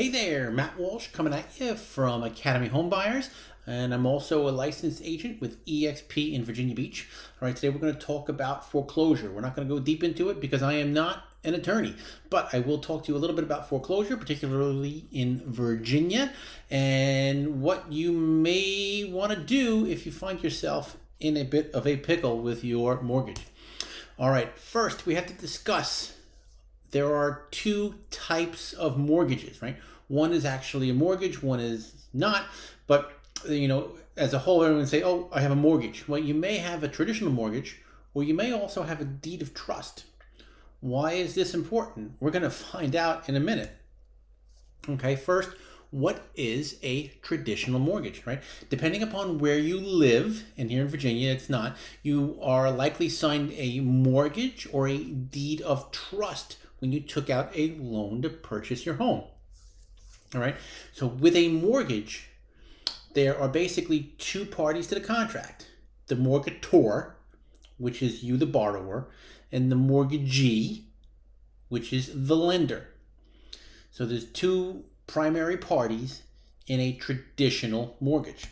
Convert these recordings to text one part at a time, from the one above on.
Hey there, Matt Walsh coming at you from Academy Home Buyers, and I'm also a licensed agent with EXP in Virginia Beach. All right, today we're going to talk about foreclosure. We're not going to go deep into it because I am not an attorney, but I will talk to you a little bit about foreclosure, particularly in Virginia, and what you may want to do if you find yourself in a bit of a pickle with your mortgage. All right, first we have to discuss there are two types of mortgages, right? One is actually a mortgage, one is not. But, as a whole, everyone say, oh, I have a mortgage. Well, you may have a traditional mortgage, or you may also have a deed of trust. Why is this important? We're going to find out in a minute. Okay, first, what is a traditional mortgage, right? Depending upon where you live, and here in Virginia it's not, you are likely signed a mortgage or a deed of trust when you took out a loan to purchase your home. All right, so with a mortgage, there are basically two parties to the contract: the mortgagor, which is you, the borrower, and the mortgagee, which is the lender. So there's two primary parties in a traditional mortgage.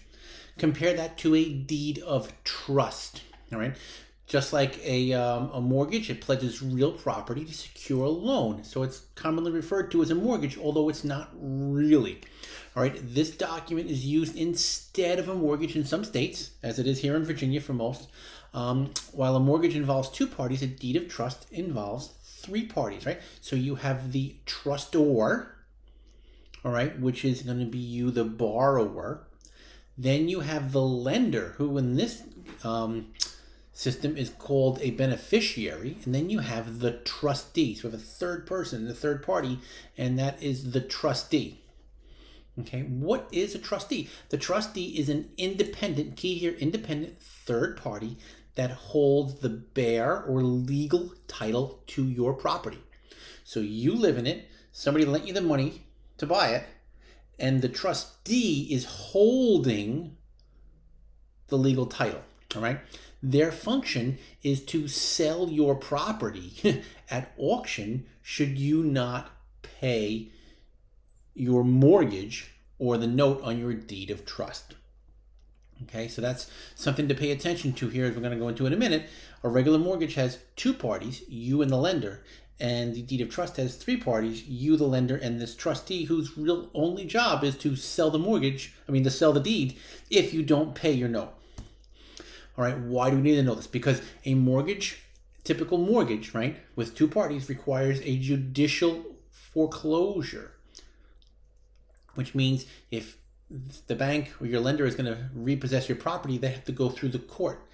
Compare that to a deed of trust. All right, just like a mortgage, it pledges real property to secure a loan. So it's commonly referred to as a mortgage, although it's not really. All right, this document is used instead of a mortgage in some states, as it is here in Virginia for most. While a mortgage involves two parties, a deed of trust involves three parties, right? So you have the trustor, all right, which is going to be you, the borrower. Then you have the lender, who in this system is called a beneficiary, and then you have the trustee. So we have a third person, the third party, and that is the trustee. Okay, what is a trustee? The trustee is an independent, key here, independent third party that holds the bare or legal title to your property. So you live in it, somebody lent you the money to buy it, and the trustee is holding the legal title, all right? Their function is to sell your property at auction should you not pay your mortgage or the note on your deed of trust. Okay, so that's something to pay attention to here, as we're going to go into in a minute. A regular mortgage has two parties, you and the lender, and the deed of trust has three parties, you, the lender, and this trustee, whose real only job is to sell to sell the deed if you don't pay your note. All right, why do we need to know this? Because a mortgage, typical mortgage, right, with two parties requires a judicial foreclosure, which means if the bank or your lender is going to repossess your property, they have to go through the court.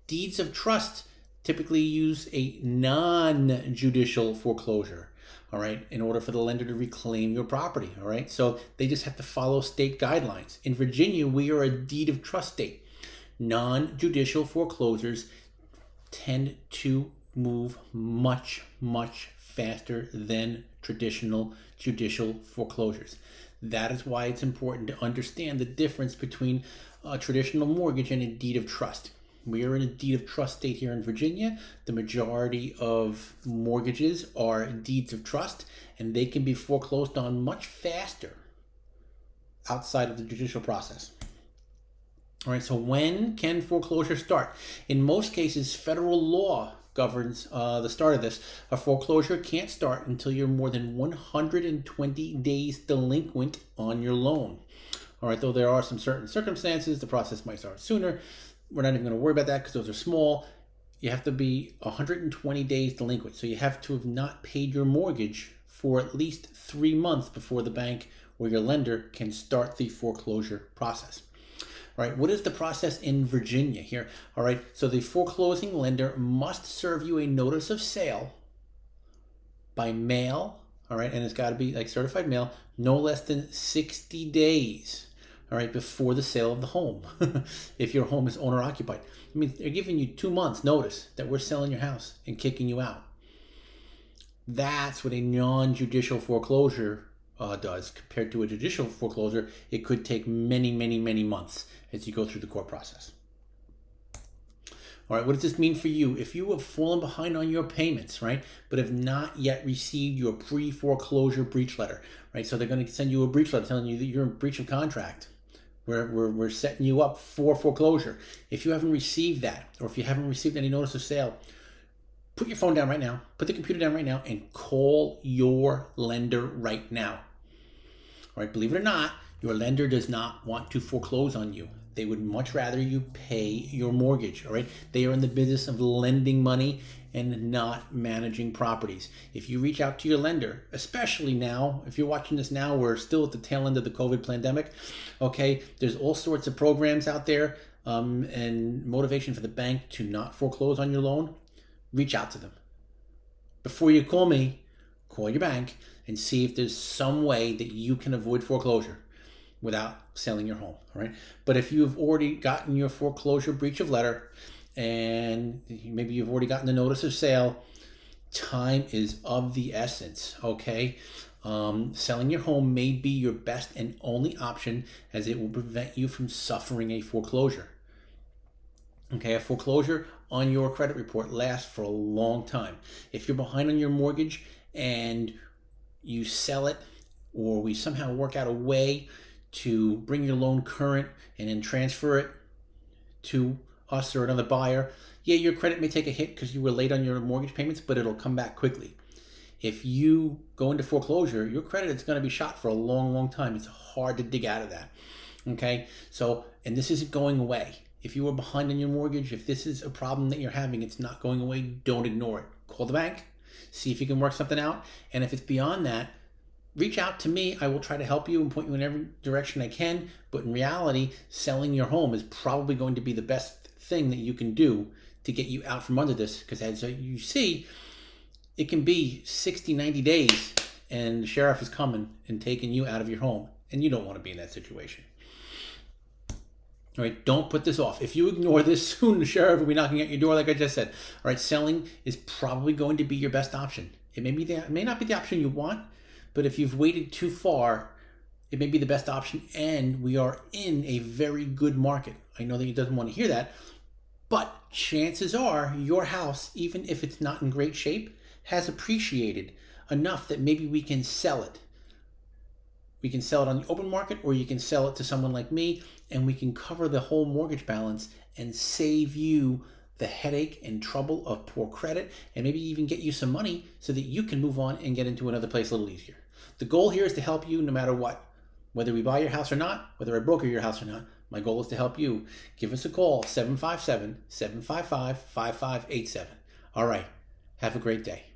Deeds of trust typically use a non-judicial foreclosure, all right, in order for the lender to reclaim your property, all right? So they just have to follow state guidelines. In Virginia, we are a deed of trust state. Non-judicial foreclosures tend to move much, much faster than traditional judicial foreclosures. That is why it's important to understand the difference between a traditional mortgage and a deed of trust. We are in a deed of trust state here in Virginia. The majority of mortgages are deeds of trust, and they can be foreclosed on much faster outside of the judicial process. All right, so when can foreclosure start? In most cases, federal law governs the start of this. A foreclosure can't start until you're more than 120 days delinquent on your loan. All right, though there are some certain circumstances, the process might start sooner. We're not even going to worry about that because those are small. You have to be 120 days delinquent. So you have to have not paid your mortgage for at least 3 months before the bank or your lender can start the foreclosure process. All right, what is the process in Virginia here? All right, so the foreclosing lender must serve you a notice of sale by mail, all right, and it's got to be like certified mail, no less than 60 days, all right, before the sale of the home, if your home is owner occupied. I mean, they're giving you 2 months notice that we're selling your house and kicking you out. That's what a non-judicial foreclosure does. Compared to a judicial foreclosure, it could take many, many, many months as you go through the court process. All right, what does this mean for you? If you have fallen behind on your payments, right, but have not yet received your pre-foreclosure breach letter, right? So they're going to send you a breach letter telling you that you're in breach of contract. We're setting you up for foreclosure. If you haven't received that, or if you haven't received any notice of sale, put your phone down right now, put the computer down right now, and call your lender right now. All right, believe it or not, your lender does not want to foreclose on you. They would much rather you pay your mortgage, all right? They are in the business of lending money and not managing properties. If you reach out to your lender, especially now, if you're watching this now, we're still at the tail end of the COVID pandemic, okay? There's all sorts of programs out there and motivation for the bank to not foreclose on your loan. Reach out to them. Before you call me, call your bank and see if there's some way that you can avoid foreclosure without selling your home, all right? But if you've already gotten your foreclosure breach of letter and maybe you've already gotten the notice of sale, time is of the essence, okay? Selling your home may be your best and only option, as it will prevent you from suffering a foreclosure. Okay, a foreclosure on your credit report lasts for a long time. If you're behind on your mortgage and you sell it, or we somehow work out a way to bring your loan current and then transfer it to us or another buyer, yeah, your credit may take a hit because you were late on your mortgage payments, but it'll come back quickly. If you go into foreclosure, your credit is going to be shot for a long, long time. It's hard to dig out of that. Okay, so, and this isn't going away. If you are behind on your mortgage, if this is a problem that you're having, it's not going away, don't ignore it. Call the bank, see if you can work something out. And if it's beyond that, reach out to me. I will try to help you and point you in every direction I can. But in reality, selling your home is probably going to be the best thing that you can do to get you out from under this. Because as you see, it can be 60, 90 days and the sheriff is coming and taking you out of your home. And you don't want to be in that situation. All right, don't put this off. If you ignore this, soon the sheriff will be knocking at your door, like I just said. All right, selling is probably going to be your best option. It may not be the option you want, but if you've waited too far, it may be the best option. And we are in a very good market. I know that you doesn't want to hear that, but chances are your house, even if it's not in great shape, has appreciated enough that maybe we can sell it. We can sell it on the open market, or you can sell it to someone like me, and we can cover the whole mortgage balance and save you the headache and trouble of poor credit, and maybe even get you some money so that you can move on and get into another place a little easier. The goal here is to help you no matter what. Whether we buy your house or not, whether I broker your house or not, my goal is to help you. Give us a call, 757-755-5587. All right, have a great day.